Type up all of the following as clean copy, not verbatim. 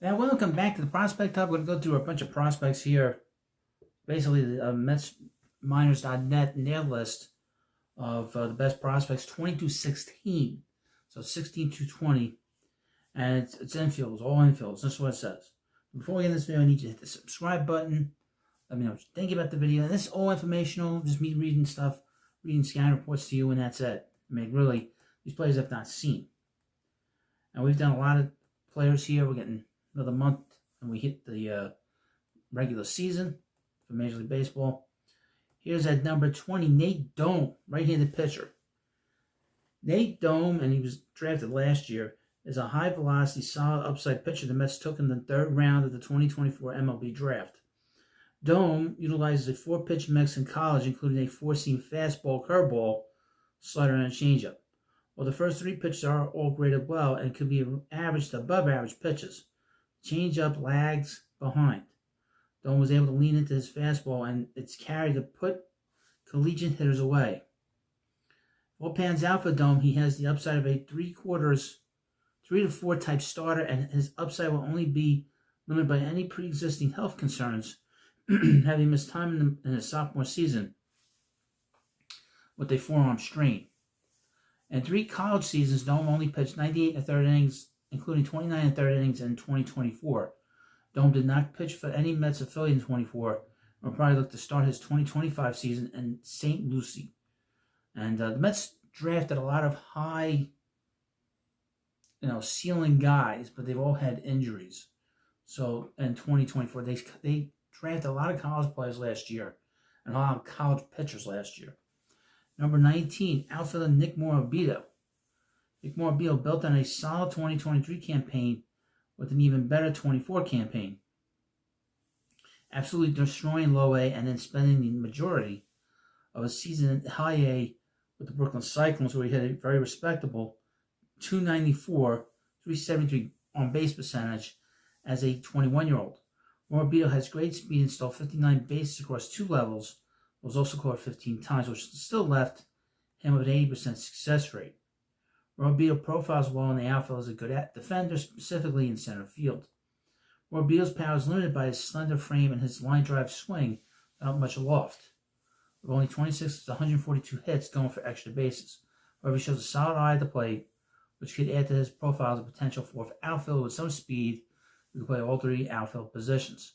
And welcome back to the Prospect Hub. We're going to go through a bunch of prospects here. Basically, the MetsMiners.net nail list of the best prospects, 20-16. So 16 to 20. And it's infields, all infields. That's what it says. Before we get into this video, I need you to hit the subscribe button. Let me know what you think about the video. And this is all informational, just me reading stuff, reading scan reports to you, and that's it. I mean, really, these players I've not seen. And we've done a lot of players here. We're getting another month, and we hit the regular season for Major League Baseball. Here's at number 20, Nate Dohm, right-handed pitcher. Nate Dohm, and he was drafted last year, is a high-velocity, solid upside pitcher the Mets took in the third round of the 2024 MLB draft. Dohm utilizes a four-pitch mix in college, including a four-seam fastball, curveball, slider, and a changeup. Well, the first three pitches are all graded well and could be average to above average pitches. Changeup lags behind. Dohm was able to lean into his fastball, and it's carried to put collegiate hitters away. If all pans out for Dohm, he has the upside of a 3 to 4 type starter, and his upside will only be limited by any pre-existing health concerns, having missed time in his sophomore season with a forearm strain. In 3 college seasons, Dohm only pitched 98 and third innings, including 29 and third innings in 2024. Dohm did not pitch for any Mets affiliate in 24, and will probably look to start his 2025 season in St. Lucie. And the Mets drafted a lot of high, ceiling guys, but they've all had injuries. So in 2024, they drafted a lot of college players last year, and a lot of college pitchers last year. Number 19, outfielder Nick Morabito. Nick Morabito built on a solid 2023 campaign with an even better 24 campaign, absolutely destroying low A and then spending the majority of a season at high A with the Brooklyn Cyclones, where he had a very respectable 294, 373 on base percentage as a 21-year-old. Morabito has great speed and stole 59 bases across 2 levels. Was also caught 15 times, which still left him with an 80% success rate. Morabito profiles well in the outfield as a good defender, specifically in center field. Morabito's power is limited by his slender frame and his line drive swing without much loft, with only 26 to 142 hits going for extra bases. However, he shows a solid eye at the plate, which could add to his profile as a potential fourth outfielder with some speed who can play all 3 outfield positions.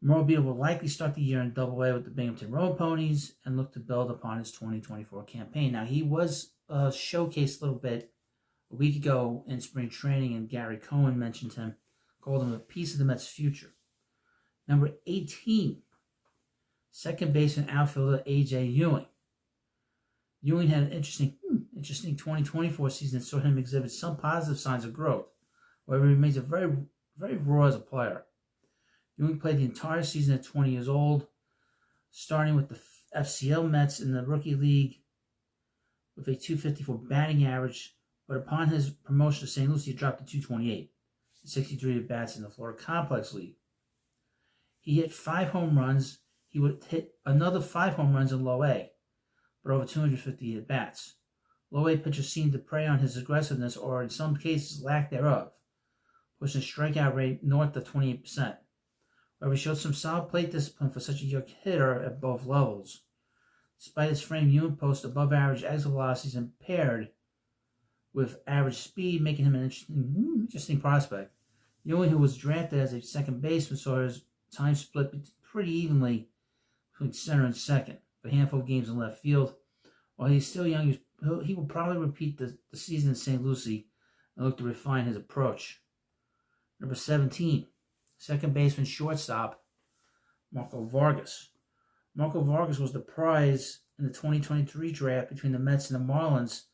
Morabito will likely start the year in Double-A with the Binghamton Road Ponies and look to build upon his 2024 campaign. Now, he was showcased a little bit a week ago in spring training, and Gary Cohen mentioned him, called him a piece of the Mets' future. Number 18, second baseman outfielder A.J. Ewing. Ewing had an interesting 2024 season that saw him exhibit some positive signs of growth. However, he remains a very, very raw as a player. Ewing played the entire season at 20 years old, starting with the FCL Mets in the Rookie League with a 254 batting average, but upon his promotion to St. Lucie, he dropped to 228, 63 at-bats in the Florida Complex League. He hit 5 home runs. He would hit another 5 home runs in Low A, but over 250 at-bats. Low A pitchers seemed to prey on his aggressiveness, or in some cases lack thereof, pushing his strikeout rate north of 28%. However, he showed some solid plate discipline for such a young hitter at both levels. Despite his frame, Ewing posts above average exit velocities and paired with average speed, making him an interesting prospect. Ewing, who was drafted as a second baseman, saw his time split pretty evenly between center and second for a handful of games in left field. While he's still young, he will probably repeat the season in St. Lucie and look to refine his approach. Number 17. Second baseman, shortstop, Marco Vargas. Marco Vargas was the prize in the 2023 draft between the Mets and the Marlins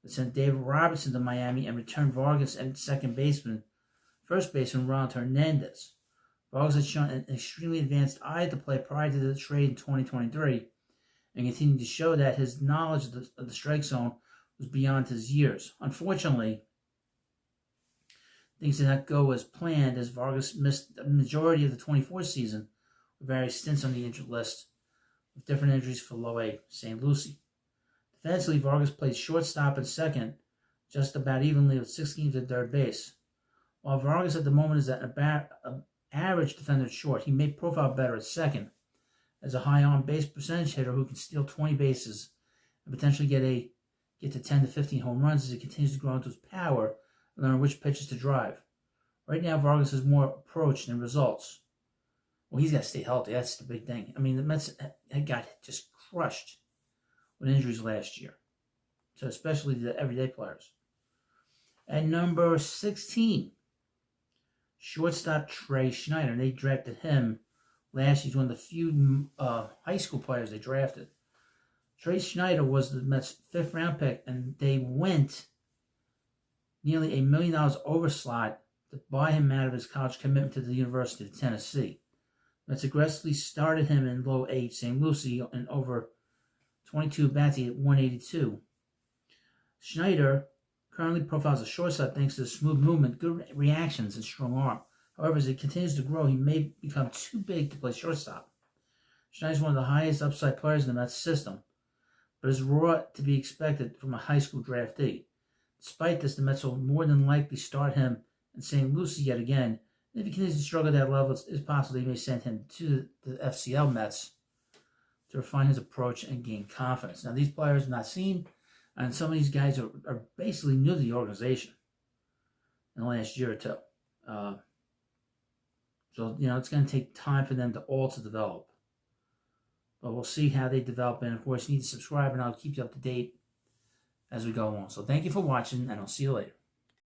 that sent David Robertson to Miami and returned Vargas and first baseman Ronald Hernandez. Vargas had shown an extremely advanced eye at the plate prior to the trade in 2023 and continued to show that his knowledge of the strike zone was beyond his years. Unfortunately, things did not go as planned, as Vargas missed the majority of the 24 season with various stints on the injured list, with different injuries for Low A St. Lucie. Defensively, Vargas played shortstop and second, just about evenly with 6 games at third base. While Vargas at the moment is an average defender at short, he may profile better at second as a high on-base percentage hitter who can steal 20 bases and potentially get to 10 to 15 home runs as he continues to grow into his power and learn which pitches to drive. Right now, Vargas has more approach than results. Well, he's got to stay healthy. That's the big thing. I mean, the Mets had got just crushed with injuries last year. So especially the everyday players. At number 16, shortstop Trey Snyder. They drafted him last year. He's one of the few high school players they drafted. Trey Snyder was the Mets' 5th round pick, and they went nearly $1 million over slot to buy him out of his college commitment to the University of Tennessee. Mets aggressively started him in low A St. Lucie in over 22 bats at 182. Snyder currently profiles as shortstop thanks to smooth movement, good reactions, and strong arm. However, as he continues to grow, he may become too big to play shortstop. Snyder is one of the highest upside players in the Mets system, but is raw to be expected from a high school draftee. Despite this, the Mets will more than likely start him in St. Lucie yet again. And if he continues to struggle at that level, it's possible they may send him to the FCL Mets to refine his approach and gain confidence. Now, these players are not seen, and some of these guys are basically new to the organization in the last year or two. So, it's going to take time for them to all to develop. But we'll see how they develop. And, of course, you need to subscribe, and I'll keep you up to date as we go along. So thank you for watching, and I'll see you later.